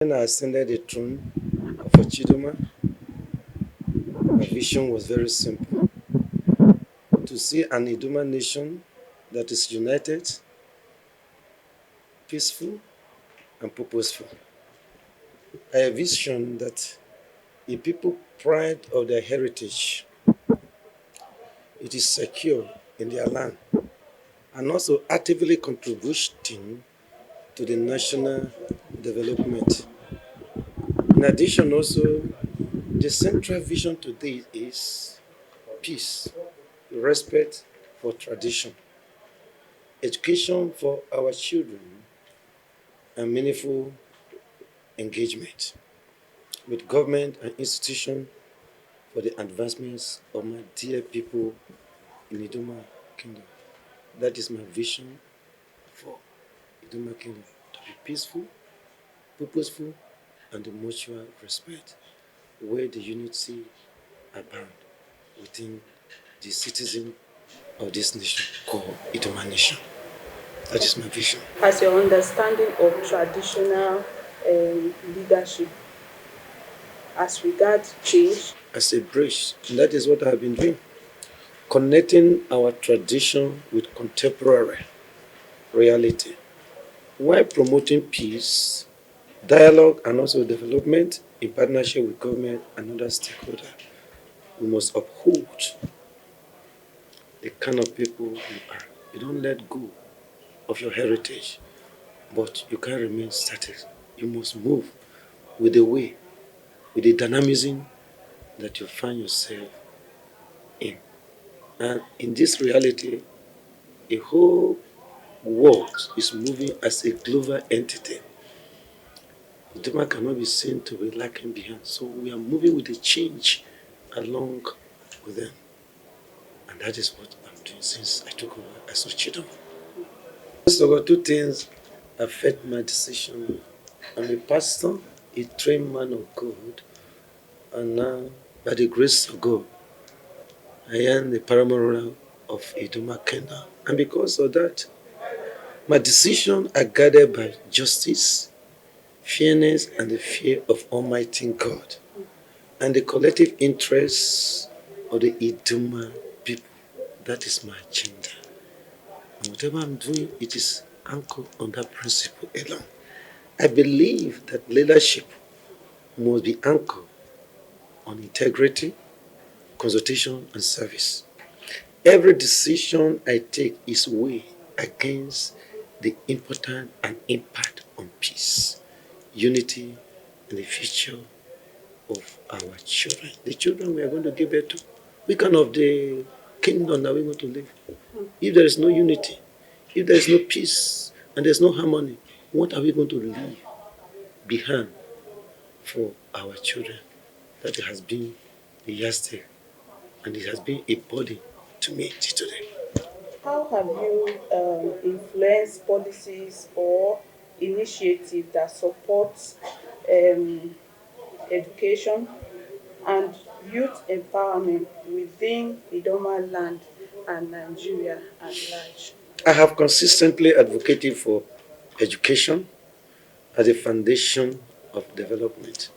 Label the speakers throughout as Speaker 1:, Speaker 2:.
Speaker 1: When I ascended the throne of Idoma, my vision was very simple: to see an Idoma nation that is united, peaceful, and purposeful. I envisioned that a people pride of their heritage, it is secure in their land, and also actively contributing to the national development. In addition, also, the central vision today is peace, respect for tradition, education for our children, and meaningful engagement with government and institutions for the advancements of my dear people in Idoma Kingdom. That is my vision for Idoma Kingdom: to be peaceful, purposeful, and the mutual respect, where the unity abound within the citizen of this nation called Idoma Nation. That is my vision.
Speaker 2: Has your understanding of traditional leadership as regards change?
Speaker 1: As a bridge, and that is what I have been doing, connecting our tradition with contemporary reality while promoting peace, dialogue, and also development in partnership with government and other stakeholders. We must uphold the kind of people you are. You don't let go of your heritage, but you can't remain static. You must move with the way, with the dynamism that you find yourself in. And in this reality, a whole world is moving as a global entity. Idoma cannot be seen to be lacking behind. So we are moving with the change along with them. And that is what I'm doing since I took over as Ochidoma. First of all, two things affect my decision. I'm a pastor, a trained man of God, and now, by the grace of God, I am the paramount ruler of Idoma Kingdom. And because of that, my decisions are guided by justice, fairness, and the fear of Almighty God, and the collective interests of the Idoma people. That is my agenda. And whatever I'm doing, it is anchored on that principle alone. I believe that leadership must be anchored on integrity, consultation, and service. Every decision I take is weighed against the importance and impact on peace, unity, and the future of our children. The children we are going to give birth to. What kind of the kingdom that we want to live? If there is no unity, if there is no peace, and there is no harmony, what are we going to leave behind for our children? That has been the yardstick, and it has been a burden to me till today.
Speaker 2: How have you influenced policies or initiatives that support um, education and youth empowerment within Idoma land and Nigeria at large?
Speaker 1: I have consistently advocated for education as a foundation of development.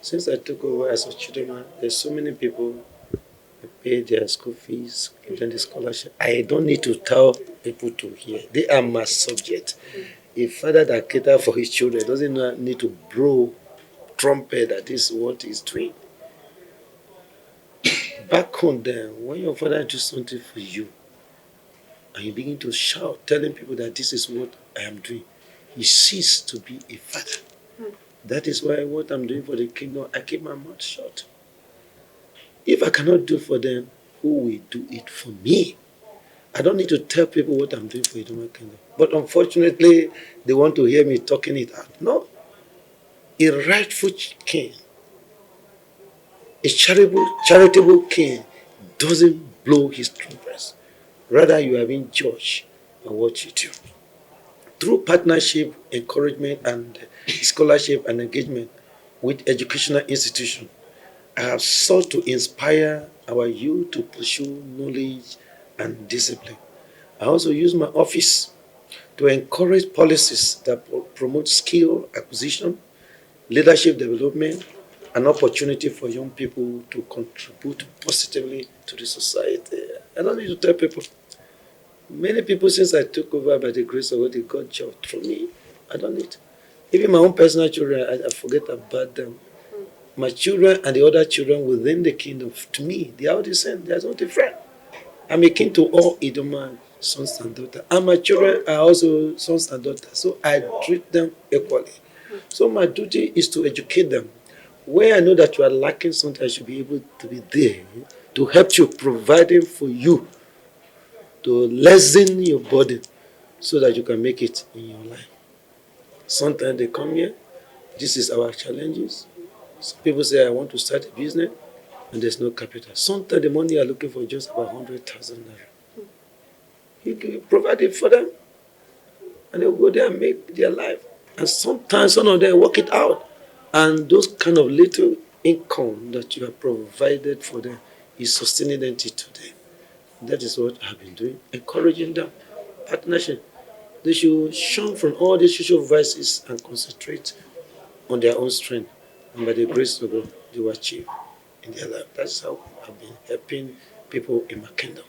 Speaker 1: Since I took over as a children, there's so many people who pay their school fees, give them the scholarship. I don't need to tell people to hear. They are my subject. A father that caters for his children doesn't need to blow trumpet that this is what he's doing. Back home then, when your father does something for you, and you begin to shout, telling people that this is what I am doing, you cease to be a father. That is why what I'm doing for the kingdom, I keep my mouth shut. If I cannot do for them, who will do it for me? I don't need to tell people what I'm doing for Idoma Kingdom. But unfortunately, they want to hear me talking it out. No. A rightful king, a charitable king doesn't blow his trumpets. Rather, you are being judged by what you do. Through partnership, encouragement, and scholarship and engagement with educational institutions, I have sought to inspire our youth to pursue knowledge and discipline. I also use my office to encourage policies that promote skill acquisition, leadership development, an opportunity for young people to contribute positively to the society. I don't need to tell people. Many people, since I took over by the grace of God, they got job through me. I don't need. Even my own personal children, I forget about them. My children and the other children within the kingdom, to me, they are all the same. They are not different. I'm a king to all Idoma sons and daughters. And my children are also sons and daughters. So I treat them equally. So my duty is to educate them. Where I know that you are lacking something, I should be able to be there to help you, providing for you to lessen your burden so that you can make it in your life. Sometimes they come here, this is our challenges. Some people say, I want to start a business, and there's no capital. Sometimes the money you are looking for is just about 100,000 naira. You provide it for them, and they'll go there and make their life. And sometimes some of them work it out. And those kind of little income that you have provided for them is sustaining them till today. That is what I've been doing, encouraging them, partnership. They should shun from all these social vices and concentrate on their own strength. And by the grace of God, they will achieve in their life. That's how I've been helping people in my kingdom.